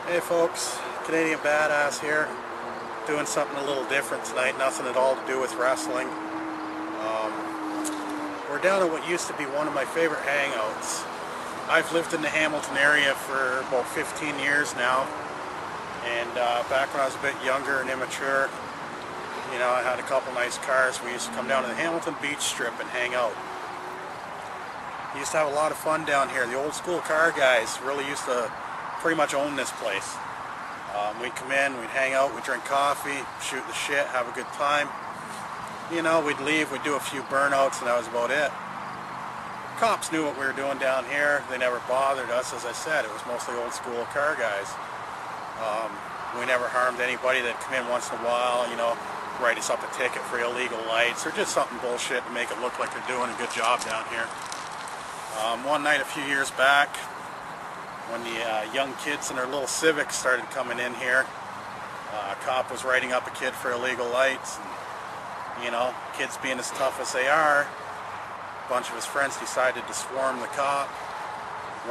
Hey folks, Canadian Badass here, doing something a little different tonight, nothing at all to do with wrestling. We're down at what used to be one of my favorite hangouts. I've lived in the Hamilton area for about 15 years now, and back when I was a bit younger and immature, you know, I had a couple nice cars. We used to come down to the Hamilton Beach Strip and hang out. We used to have a lot of fun down here. The old school car guys really used to pretty much own this place. We'd come in, we'd hang out, we'd drink coffee, shoot the shit, have a good time. You know, we'd leave, we'd do a few burnouts, and that was about it. Cops knew what we were doing down here. They never bothered us. As I said, it was mostly old school car guys. We never harmed anybody. They'd come in once in a while, you know, write us up a ticket for illegal lights or just something bullshit to make it look like they're doing a good job down here. One night a few years back, when the young kids in their little Civics started coming in here, a cop was writing up a kid for illegal lights. And, you know, kids being as tough as they are, a bunch of his friends decided to swarm the cop.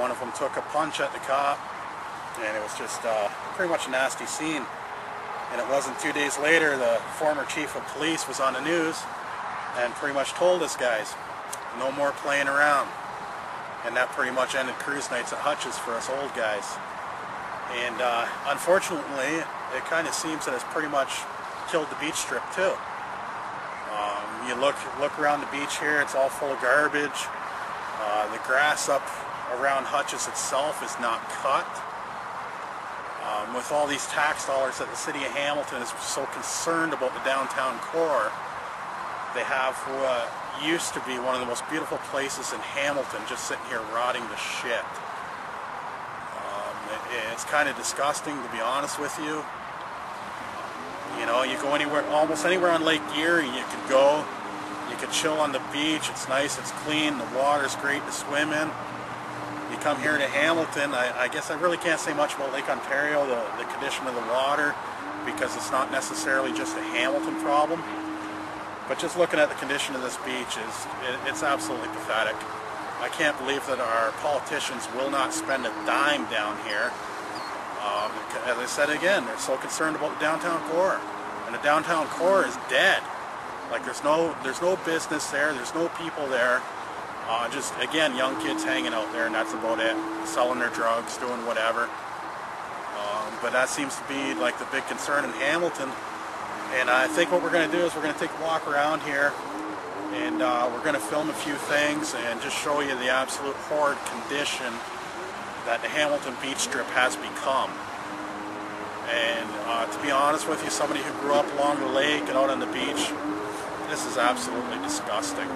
One of them took a punch at the cop, and it was just pretty much a nasty scene. And it wasn't 2 days later, the former chief of police was on the news and pretty much told us guys, no more playing around. And that pretty much ended cruise nights at Hutch's for us old guys. And unfortunately, it kind of seems that it's pretty much killed the beach strip too. You look around the beach here, it's all full of garbage. The grass up around Hutch's itself is not cut. With all these tax dollars that the city of Hamilton is so concerned about the downtown core, they have what used to be one of the most beautiful places in Hamilton just sitting here rotting to shit. It's kind of disgusting, to be honest with you. You know, you go anywhere, almost anywhere on Lake Erie, you could go. You could chill on the beach. It's nice, it's clean, the water's great to swim in. You come here to Hamilton, I guess I really can't say much about Lake Ontario, the condition of the water, because it's not necessarily just a Hamilton problem. But just looking at the condition of this beach, it's absolutely pathetic. I can't believe that our politicians will not spend a dime down here. As I said again, they're so concerned about the downtown core. And the downtown core is dead. Like there's no business there, there's no people there. Just, again, young kids hanging out there, and that's about it. Selling their drugs, doing whatever. But that seems to be like the big concern in Hamilton. And I think what we're going to do is we're going to take a walk around here, and we're going to film a few things and just show you the absolute horrid condition that the Hamilton Beach Strip has become. And to be honest with you, somebody who grew up along the lake and out on the beach, this is absolutely disgusting.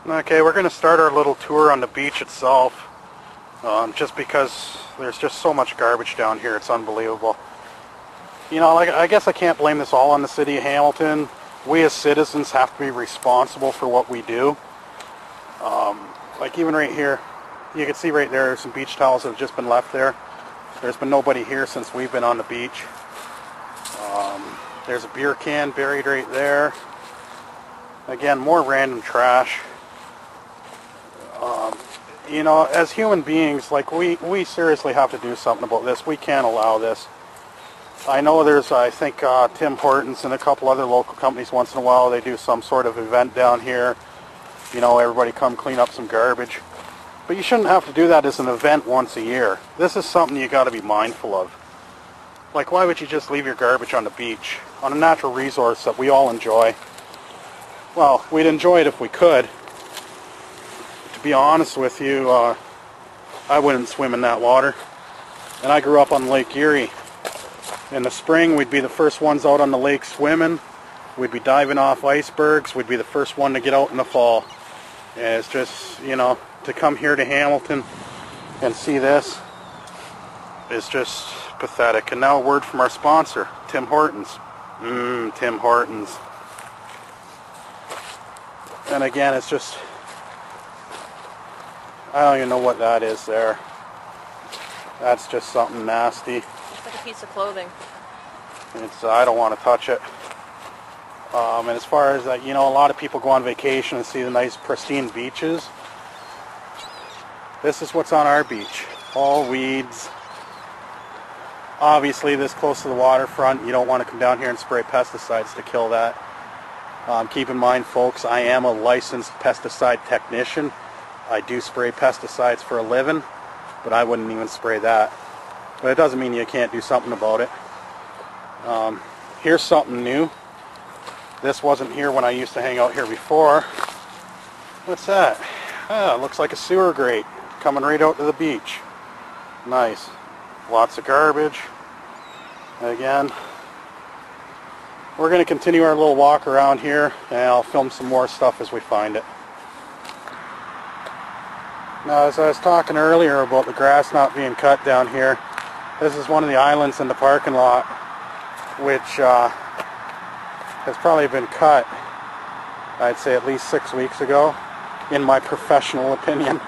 Okay, we're going to start our little tour on the beach itself. Just because there's just so much garbage down here, it's unbelievable. You know, like, I guess I can't blame this all on the city of Hamilton. We as citizens have to be responsible for what we do. Like even right here, you can see right there some beach towels that have just been left there. There's been nobody here since we've been on the beach. There's a beer can buried right there. Again, more random trash. You know, as human beings, like we seriously have to do something about this. We can't allow this. I know there's, I think, Tim Hortons and a couple other local companies once in a while, they do some sort of event down here. You know, everybody come clean up some garbage. But you shouldn't have to do that as an event once a year. This is something you got to be mindful of. Like, why would you just leave your garbage on the beach, on a natural resource that we all enjoy? Well, we'd enjoy it if we could. To be honest with you, I wouldn't swim in that water. And I grew up on Lake Erie. In the spring, we'd be the first ones out on the lake swimming. We'd be diving off icebergs. We'd be the first one to get out in the fall. And it's just, you know, to come here to Hamilton and see this is just pathetic. And now a word from our sponsor, Tim Hortons. Tim Hortons. And again, it's just, I don't even know what that is there. That's just something nasty. It's like a piece of clothing. It's, I don't want to touch it. And as far as that, you know, a lot of people go on vacation and see the nice pristine beaches. This is what's on our beach. All weeds. Obviously, this close to the waterfront, you don't want to come down here and spray pesticides to kill that. Keep in mind, folks, I am a licensed pesticide technician. I do spray pesticides for a living, but I wouldn't even spray that. But it doesn't mean you can't do something about it. Here's something new. This wasn't here when I used to hang out here before. What's that? Ah, looks like a sewer grate coming right out to the beach. Nice. Lots of garbage. Again, we're going to continue our little walk around here, and I'll film some more stuff as we find it. Now, as I was talking earlier about the grass not being cut down here, this is one of the islands in the parking lot, which has probably been cut, I'd say at least 6 weeks ago, in my professional opinion.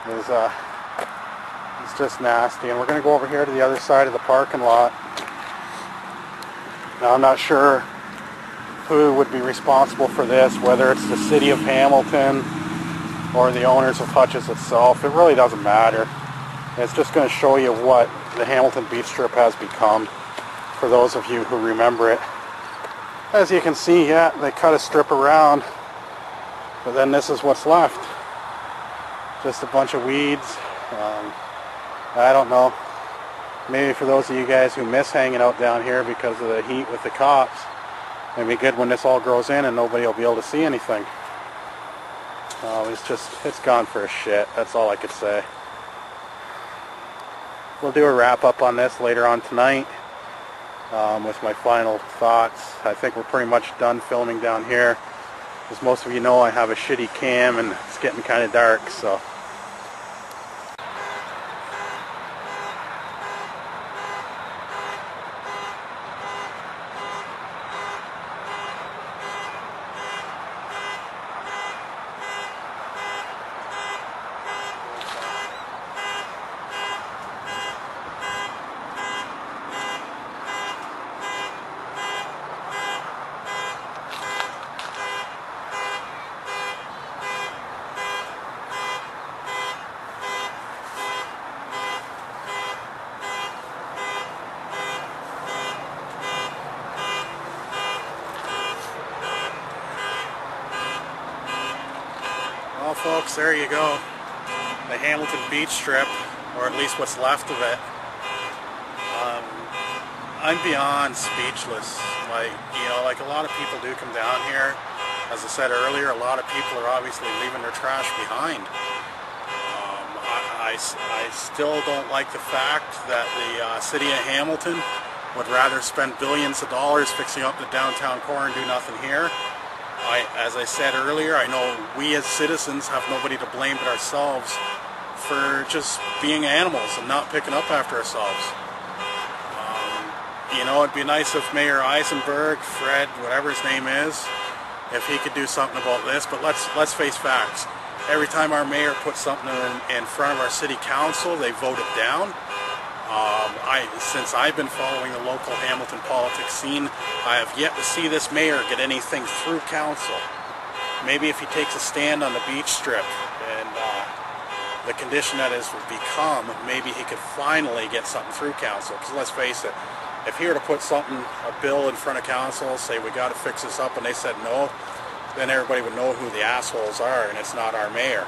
It's just nasty. And we're going to go over here to the other side of the parking lot. Now, I'm not sure who would be responsible for this, whether it's the city of Hamilton or the owners of Hutch's itself. It really doesn't matter. It's just going to show you what the Hamilton Beach Strip has become, for those of you who remember it. As you can see, yeah, they cut a strip around, but then this is what's left. Just a bunch of weeds. I don't know. Maybe for those of you guys who miss hanging out down here because of the heat with the cops, it'll be good when this all grows in and nobody will be able to see anything. It's gone for a shit. That's all I could say. We'll do a wrap up on this later on tonight with my final thoughts. I think we're pretty much done filming down here. As most of you know, I have a shitty cam and it's getting kind of dark, so. Well, folks, there you go. The Hamilton Beach Strip, or at least what's left of it. I'm beyond speechless. Like a lot of people do come down here. As I said earlier, a lot of people are obviously leaving their trash behind. I still don't like the fact that the city of Hamilton would rather spend billions of dollars fixing up the downtown core and do nothing here. As I said earlier, I know we as citizens have nobody to blame but ourselves for just being animals and not picking up after ourselves. It'd be nice if Mayor Eisenberg, Fred, whatever his name is, if he could do something about this. But let's face facts. Every time our mayor puts something in front of our city council, they vote it down. Since I've been following the local Hamilton politics scene, I have yet to see this mayor get anything through council. Maybe if he takes a stand on the beach strip and the condition that has become, maybe he could finally get something through council. Because let's face it, if he were to put a bill in front of council, say we got to fix this up, and they said no, then everybody would know who the assholes are, and it's not our mayor.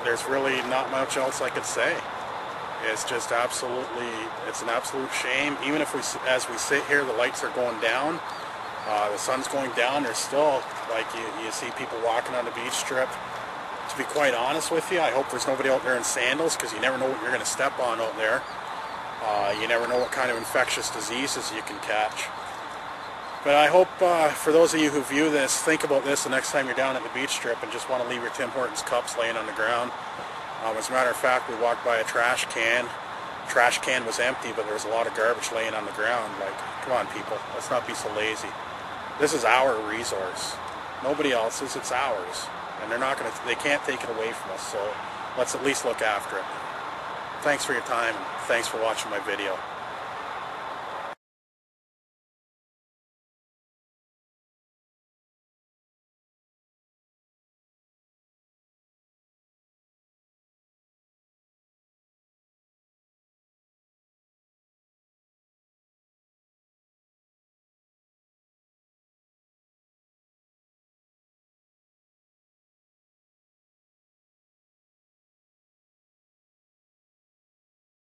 There's really not much else I could say. It's just it's an absolute shame. Even if as we sit here, the lights are going down, the sun's going down, there's still, like, you see people walking on the beach strip. To be quite honest with you, I hope there's nobody out there in sandals, because you never know what you're going to step on out there. You never know what kind of infectious diseases you can catch. But I hope for those of you who view this, think about this the next time you're down at the beach strip and just want to leave your Tim Hortons cups laying on the ground. As a matter of fact, we walked by a trash can. The trash can was empty, but there was a lot of garbage laying on the ground. Like, come on, people, let's not be so lazy. This is our resource. Nobody else's, it's ours. And they can't take it away from us, so let's at least look after it. Thanks for your time, and thanks for watching my video.